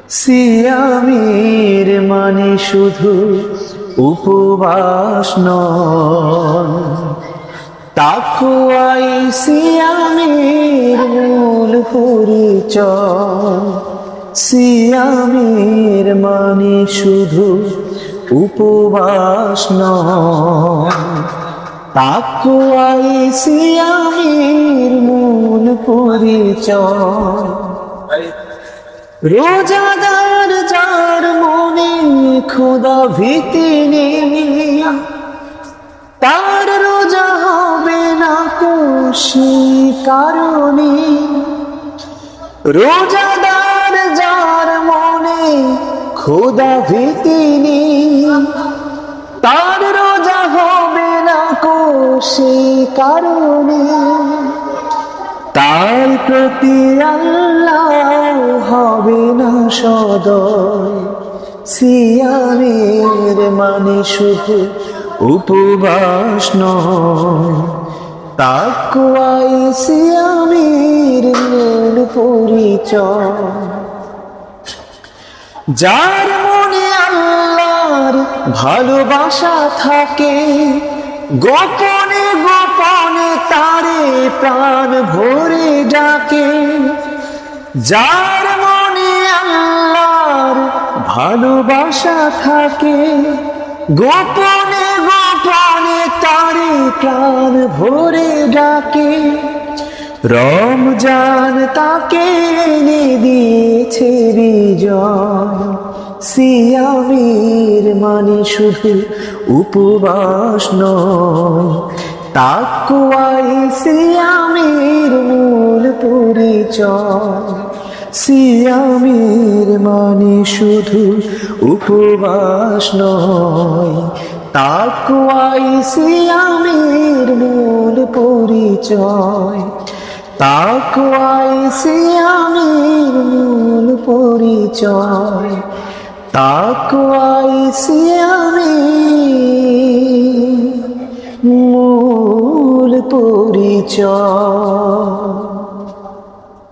সিয়ামের মানে শুধু উপবাস নয়, তাকওয়াই সিয়ামের মূল পরিচয়। সিয়ামের মানে শুধু উপবাস নয়, তাকওয়াই সিয়ামের মূল পরিচয়। রোজাদার যার মনে খোদা ভীতি নেই, তার রোজা হবে না কোশি কারণে। রোজাদার যার মনে খোদা ভীতি নেই, তার রোজা হবে না কোশি কারণে। তার প্রতি আল্লাহ হবে না সদয়। সিয়ামের মানে শুধু উপবাস নয়, তাকওয়াই সিয়ামের মূল পরিচয়। যার মনে আল্লাহর ভালোবাসা থাকে, গোপনে গোপনে তারে প্রাণ ভরে ডাকে। যার মনে আল্লাহর ভালোবাসা থাকে, গোপনে গোপনে তারে প্রাণ ভরে ডাকে। রমজান তাকে এনে দিয়েছে বিজয়। সিয়ামের মানে শুধু উপবাস নয়, তাকওয়াই সিয়ামের মূল পরিচয়। সিয়ামের মানে শুধু উপবাস নয়, তাকওয়াই সিয়ামের মূল পরিচয়। তাকওয়াই সিয়ামের মূল পরিচয়। তাকওয়াই সিয়ামের মূল পরিচয়।